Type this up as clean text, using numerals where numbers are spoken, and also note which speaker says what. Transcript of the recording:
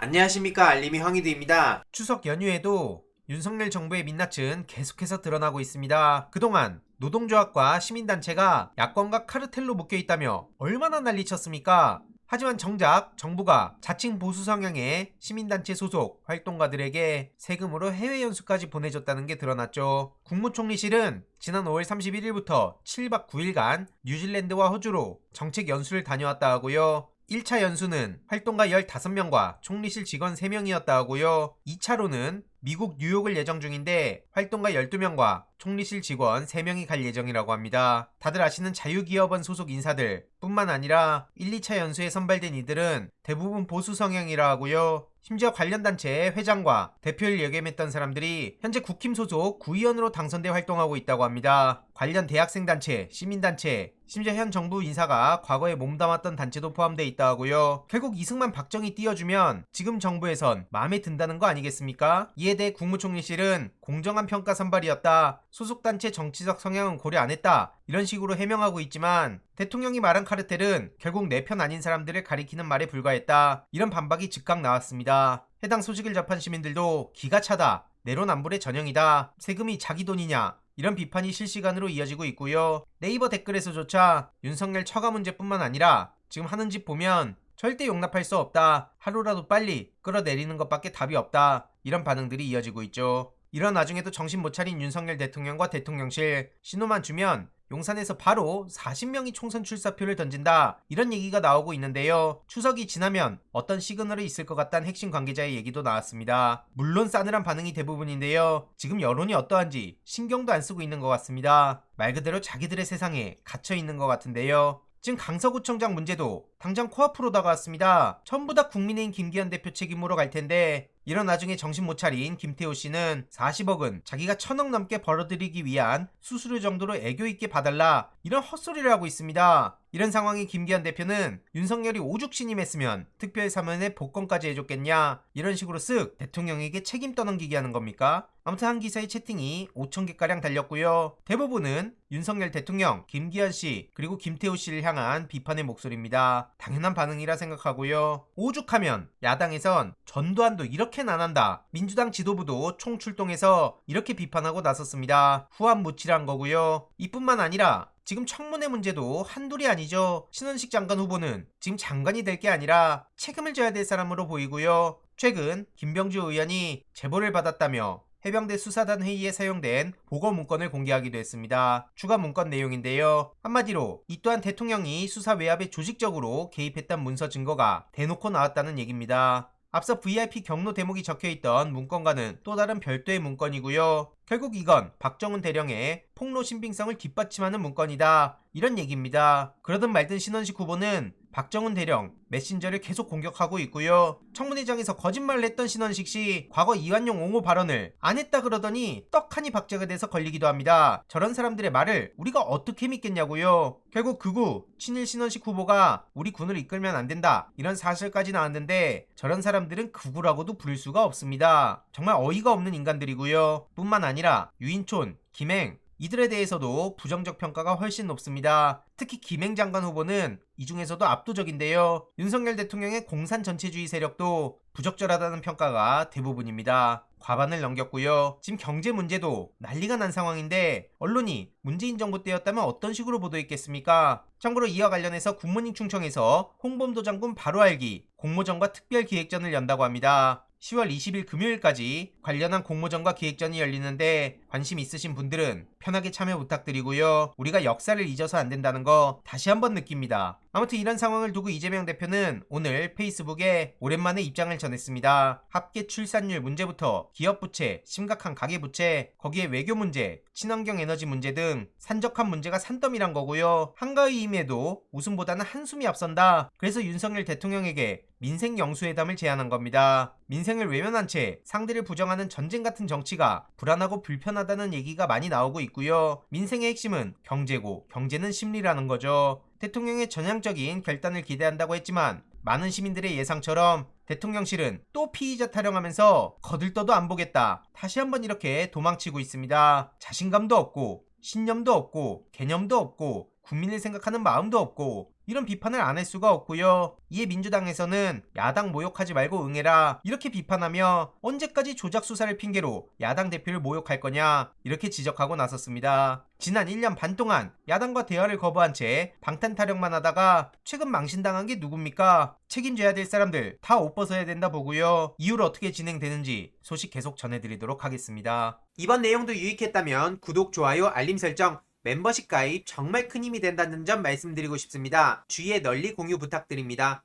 Speaker 1: 안녕하십니까, 알림이 황희두입니다.
Speaker 2: 추석 연휴에도 윤석열 정부의 민낯은 계속해서 드러나고 있습니다. 그동안 노동조합과 시민단체가 야권과 카르텔로 묶여있다며 얼마나 난리쳤습니까? 하지만 정작 정부가 자칭 보수 성향의 시민단체 소속 활동가들에게 세금으로 해외 연수까지 보내줬다는 게 드러났죠. 국무총리실은 지난 5월 31일부터 7박 9일간 뉴질랜드와 호주로 정책 연수를 다녀왔다 하고요. 1차 연수는 활동가 15명과 총리실 직원 3명이었다 하고요. 2차로는 미국 뉴욕을 예정 중인데 활동가 12명과 총리실 직원 3명이 갈 예정이라고 합니다. 다들 아시는 자유기업원 소속 인사들 뿐만 아니라 1, 2차 연수에 선발된 이들은 대부분 보수 성향이라 하고요. 심지어 관련 단체의 회장과 대표를 역임했던 사람들이 현재 국힘 소속 구의원으로 당선돼 활동하고 있다고 합니다. 관련 대학생단체, 시민단체, 심지어 현 정부 인사가 과거에 몸담았던 단체도 포함되어 있다 하고요. 결국 이승만 박정희 띄워주면 지금 정부에선 마음에 든다는 거 아니겠습니까? 이에 대해 국무총리실은 공정한 평가 선발이었다, 소속단체 정치적 성향은 고려 안 했다, 이런 식으로 해명하고 있지만 대통령이 말한 카르텔은 결국 내 편 아닌 사람들을 가리키는 말에 불과했다, 이런 반박이 즉각 나왔습니다. 해당 소식을 접한 시민들도 기가 차다, 내로남불의 전형이다, 세금이 자기 돈이냐, 이런 비판이 실시간으로 이어지고 있고요. 네이버 댓글에서조차 윤석열 처가 문제뿐만 아니라 지금 하는 짓 보면 절대 용납할 수 없다, 하루라도 빨리 끌어내리는 것밖에 답이 없다, 이런 반응들이 이어지고 있죠. 이런 와중에도 정신 못 차린 윤석열 대통령과 대통령실, 신호만 주면 용산에서 바로 40명이 총선 출사표를 던진다, 이런 얘기가 나오고 있는데요. 추석이 지나면 어떤 시그널이 있을 것 같다는 핵심 관계자의 얘기도 나왔습니다. 물론 싸늘한 반응이 대부분인데요. 지금 여론이 어떠한지 신경도 안 쓰고 있는 것 같습니다. 말 그대로 자기들의 세상에 갇혀 있는 것 같은데요. 지금 강서구청장 문제도 당장 코앞으로 다가왔습니다. 전부 다 국민의힘 김기현 대표 책임으로 갈 텐데 이런 와중에 정신 못 차린 김태호 씨는 40억은 자기가 1000억 넘게 벌어들이기 위한 수수료 정도로 애교 있게 봐달라, 이런 헛소리를 하고 있습니다. 이런 상황에 김기현 대표는 윤석열이 오죽 신임했으면 특별사면에 복권까지 해줬겠냐, 이런 식으로 쓱 대통령에게 책임 떠넘기게 하는 겁니까? 아무튼 한 기사의 채팅이 5000개가량 달렸고요. 대부분은 윤석열 대통령, 김기현 씨, 그리고 김태호 씨를 향한 비판의 목소리입니다. 당연한 반응이라 생각하고요. 오죽하면 야당에선 전두환도 이렇게는 안 한다, 민주당 지도부도 총출동해서 이렇게 비판하고 나섰습니다. 후한무치란 거고요. 이뿐만 아니라 지금 청문회 문제도 한둘이 아니죠. 신원식 장관 후보는 지금 장관이 될 게 아니라 책임을 져야 될 사람으로 보이고요. 최근 김병주 의원이 제보를 받았다며 해병대 수사단 회의에 사용된 보고 문건을 공개하기도 했습니다. 추가 문건 내용인데요. 한마디로 이 또한 대통령이 수사 외압에 조직적으로 개입했던 문서 증거가 대놓고 나왔다는 얘기입니다. 앞서 VIP 경로 대목이 적혀있던 문건과는 또 다른 별도의 문건이고요. 결국 이건 박정훈 대령의 폭로 신빙성을 뒷받침하는 문건이다, 이런 얘기입니다. 그러든 말든 신원식 후보는 박정훈 대령 메신저를 계속 공격하고 있고요. 청문회장에서 거짓말을 했던 신원식 씨 과거 이완용 옹호 발언을 안 했다 그러더니 떡하니 박제가 돼서 걸리기도 합니다. 저런 사람들의 말을 우리가 어떻게 믿겠냐고요. 결국 극우 친일 신원식 후보가 우리 군을 이끌면 안 된다, 이런 사실까지 나왔는데 저런 사람들은 극우라고도 부를 수가 없습니다. 정말 어이가 없는 인간들이고요. 뿐만 아니라 유인촌, 김행, 이들에 대해서도 부정적 평가가 훨씬 높습니다. 특히 김행 장관 후보는 이 중에서도 압도적인데요. 윤석열 대통령의 공산 전체주의 세력도 부적절하다는 평가가 대부분입니다. 과반을 넘겼고요. 지금 경제 문제도 난리가 난 상황인데 언론이 문재인 정부 때였다면 어떤 식으로 보도했겠습니까? 참고로 이와 관련해서 굿모닝 충청에서 홍범도 장군 바로 알기 공모전과 특별기획전을 연다고 합니다. 10월 20일 금요일까지 관련한 공모전과 기획전이 열리는데 관심 있으신 분들은 편하게 참여 부탁드리고요. 우리가 역사를 잊어서 안 된다는 거 다시 한번 느낍니다. 아무튼 이런 상황을 두고 이재명 대표는 오늘 페이스북에 오랜만에 입장을 전했습니다. 합계 출산율 문제부터 기업 부채, 심각한 가계 부채, 거기에 외교 문제, 친환경 에너지 문제 등 산적한 문제가 산더미란 거고요. 한가위임에도 웃음보다는 한숨이 앞선다, 그래서 윤석열 대통령에게 민생 영수회담을 제안한 겁니다. 민생을 외면한 채 상대를 부정하는 전쟁 같은 정치가 불안하고 불편하다는 얘기가 많이 나오고 있고요. 민생의 핵심은 경제고 경제는 심리라는 거죠. 대통령의 전향적인 결단을 기대한다고 했지만 많은 시민들의 예상처럼 대통령실은 또 피의자 타령하면서 거들떠도 안 보겠다, 다시 한번 이렇게 도망치고 있습니다. 자신감도 없고 신념도 없고 개념도 없고 국민을 생각하는 마음도 없고 이런 비판을 안 할 수가 없고요. 이에 민주당에서는 야당 모욕하지 말고 응해라 이렇게 비판하며 언제까지 조작 수사를 핑계로 야당 대표를 모욕할 거냐 이렇게 지적하고 나섰습니다. 지난 1년 반 동안 야당과 대화를 거부한 채 방탄 타령만 하다가 최근 망신당한 게 누굽니까? 책임져야 될 사람들 다 옷 벗어야 된다 보고요. 이후로 어떻게 진행되는지 소식 계속 전해드리도록 하겠습니다.
Speaker 1: 이번 내용도 유익했다면 구독, 좋아요, 알림 설정, 멤버십 가입 정말 큰 힘이 된다는 점 말씀드리고 싶습니다. 주위에 널리 공유 부탁드립니다.